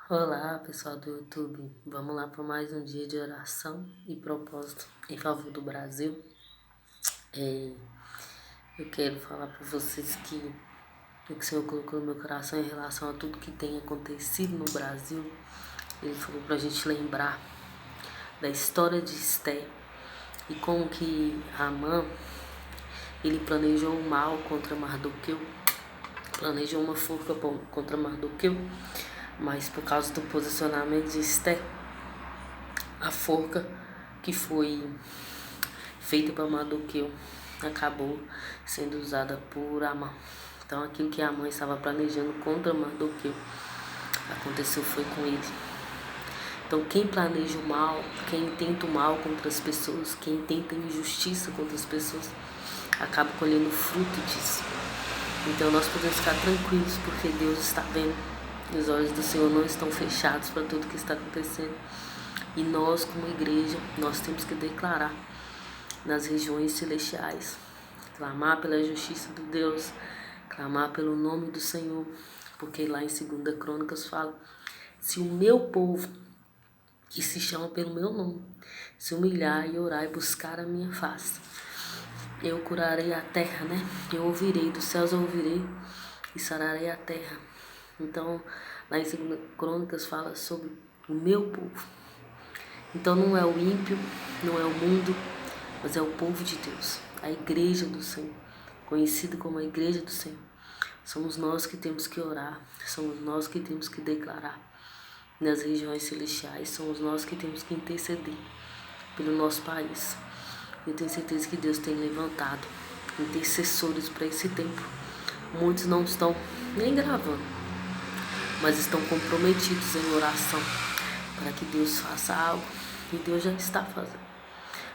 Olá, pessoal do YouTube. Vamos lá para mais um dia de oração e propósito em favor do Brasil. Eu quero falar para vocês que o que o Senhor colocou no meu coração em relação a tudo que tem acontecido no Brasil. Ele falou para a gente lembrar da história de Esté e como que Amã, ele planejou o mal contra Mardoqueu, planejou uma forca contra Mardoqueu, mas por causa do posicionamento de Esté, a forca que foi feita para Mardoqueu acabou sendo usada por Amã. Então aquilo que a mãe estava planejando contra Mardoqueu aconteceu foi com ele. Então quem planeja o mal, quem tenta o mal contra as pessoas, quem tenta injustiça contra as pessoas, acaba colhendo fruto disso. Então nós podemos ficar tranquilos porque Deus está vendo. Os olhos do Senhor não estão fechados para tudo que está acontecendo. E nós, como igreja, nós temos que declarar nas regiões celestiais, clamar pela justiça de Deus, clamar pelo nome do Senhor, porque lá em 2 Crônicas fala: se o meu povo, que se chama pelo meu nome, se humilhar e orar e buscar a minha face, eu curarei a terra, né? Eu ouvirei, dos céus eu ouvirei e sararei a terra. Então, lá em 2 Crônicas fala sobre o meu povo. Então não é o ímpio, não é o mundo, mas é o povo de Deus, a igreja do Senhor, conhecida como a igreja do Senhor. Somos nós que temos que orar, somos nós que temos que declarar nas regiões celestiais, somos nós que temos que interceder pelo nosso país. Eu tenho certeza que Deus tem levantado intercessores para esse tempo. Muitos não estão nem gravando, mas estão comprometidos em oração para que Deus faça algo, e Deus já está fazendo.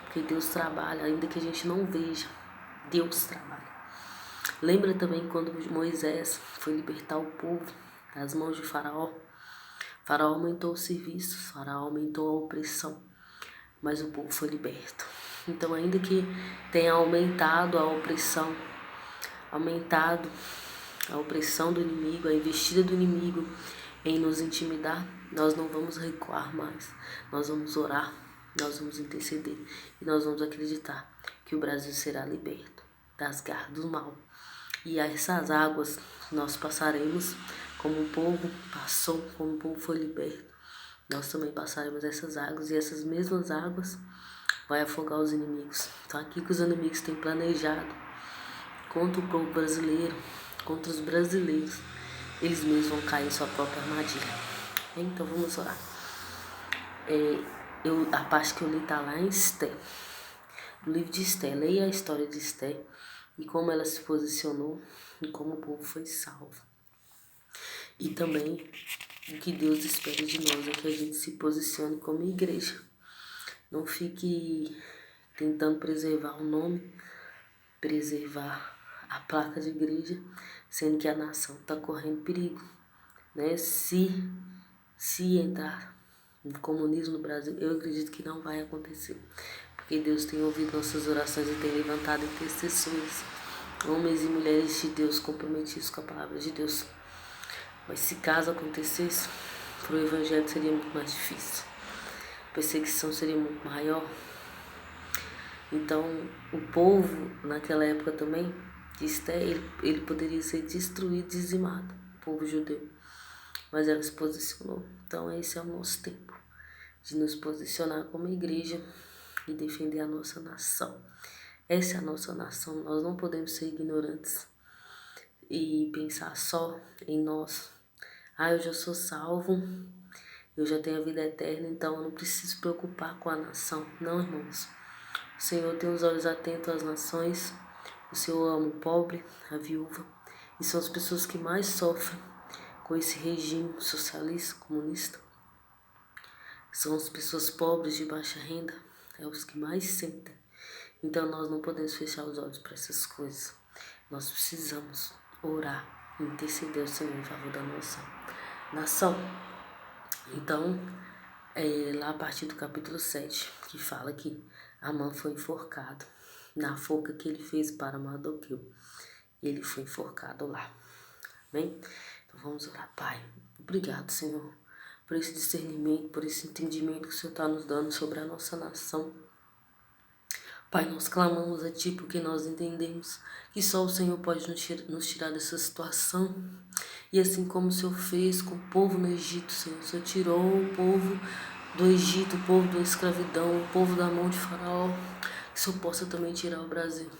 Porque Deus trabalha, ainda que a gente não veja, Deus trabalha. Lembra também quando Moisés foi libertar o povo das mãos de Faraó? Faraó aumentou os serviços, Faraó aumentou a opressão, mas o povo foi liberto. Então, ainda que tenha aumentado a opressão, do inimigo, a investida do inimigo em nos intimidar, nós não vamos recuar mais. Nós vamos orar, nós vamos interceder e nós vamos acreditar que o Brasil será liberto das garras do mal. E a essas águas nós passaremos, como o povo passou, como o povo foi liberto. Nós também passaremos essas águas, e essas mesmas águas vai afogar os inimigos. Então aqui que os inimigos têm planejado contra o povo brasileiro, contra os brasileiros, eles mesmos vão cair em sua própria armadilha. Então vamos orar. A parte que eu li está lá em Esté, no livro de Esté. Leia a história de Esté e como ela se posicionou e como o povo foi salvo. E também o que Deus espera de nós é que a gente se posicione como igreja. Não fique tentando preservar o nome, preservar a placa de igreja, sendo que a nação está correndo perigo, né? Se entrar no comunismo no Brasil, eu acredito que não vai acontecer, porque Deus tem ouvido nossas orações e tem levantado intercessores, homens e mulheres de Deus comprometidos com a palavra de Deus. Mas se caso acontecesse, para o evangelho seria muito mais difícil, a perseguição seria muito maior. Então, o povo, naquela época também, de Esté, ele poderia ser destruído, dizimado, o povo judeu. Mas ela se posicionou. Então, esse é o nosso tempo, de nos posicionar como igreja e defender a nossa nação. Essa é a nossa nação, nós não podemos ser ignorantes e pensar só em nós. Eu já sou salvo, eu já tenho a vida eterna, então eu não preciso me preocupar com a nação. Não, irmãos. O Senhor tem os olhos atentos às nações, o Senhor ama o pobre, a viúva, e são as pessoas que mais sofrem com esse regime socialista, comunista. São as pessoas pobres de baixa renda, é os que mais sentem. Então nós não podemos fechar os olhos para essas coisas. Nós precisamos orar e interceder ao Senhor em favor da nossa nação. Então, lá a partir do capítulo 7, que fala que Amã foi enforcado na forca que ele fez para Mardoqueu. Ele foi enforcado lá. Amém? Então vamos orar. Pai, obrigado, Senhor, por esse discernimento, por esse entendimento que o Senhor está nos dando sobre a nossa nação. Pai, nós clamamos a Ti porque nós entendemos que só o Senhor pode nos tirar dessa situação. E assim como o Senhor fez com o povo no Egito, Senhor, o Senhor tirou o povo do Egito, o povo da escravidão, o povo da mão de Faraó, que o Senhor possa também tirar o Brasil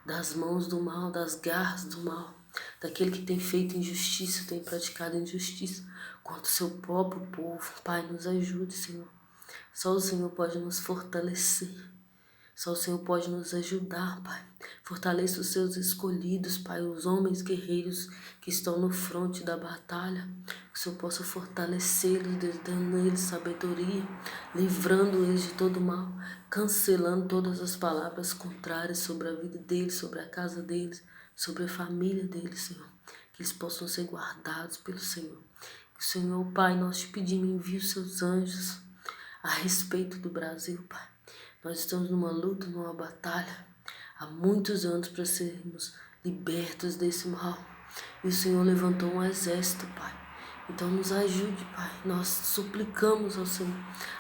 das mãos do mal, das garras do mal, daquele que tem feito injustiça, tem praticado injustiça contra o seu próprio povo. Pai, nos ajude, Senhor. Só o Senhor pode nos fortalecer. Só o Senhor pode nos ajudar, Pai. Fortaleça os seus escolhidos, Pai, os homens guerreiros que estão no fronte da batalha. Que o Senhor possa fortalecê-los, dando neles sabedoria, livrando eles de todo mal, cancelando todas as palavras contrárias sobre a vida deles, sobre a casa deles, sobre a família deles, Senhor. Que eles possam ser guardados pelo Senhor. Que o Senhor, Pai, nós te pedimos, envie os seus anjos a respeito do Brasil, Pai. Nós estamos numa luta, numa batalha, há muitos anos para sermos libertos desse mal. E o Senhor levantou um exército, Pai. Então nos ajude, Pai. Nós suplicamos ao Senhor,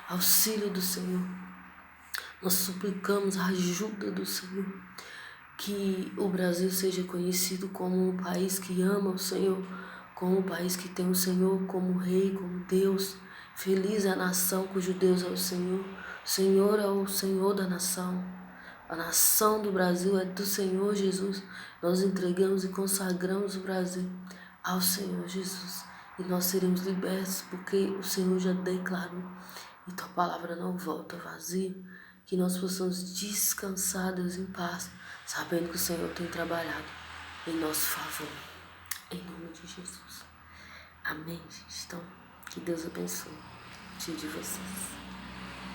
auxílio do Senhor. Nós suplicamos a ajuda do Senhor. Que o Brasil seja conhecido como um país que ama o Senhor, como um país que tem o Senhor como Rei, como Deus. Feliz é a nação cujo Deus é o Senhor. O Senhor é o Senhor da nação. A nação do Brasil é do Senhor Jesus. Nós entregamos e consagramos o Brasil ao Senhor Jesus. E nós seremos libertos porque o Senhor já declarou. E tua palavra não volta vazia. Que nós possamos descansar, Deus, em paz, sabendo que o Senhor tem trabalhado em nosso favor. Em nome de Jesus. Amém, gente. Então, que Deus abençoe o dia de vocês.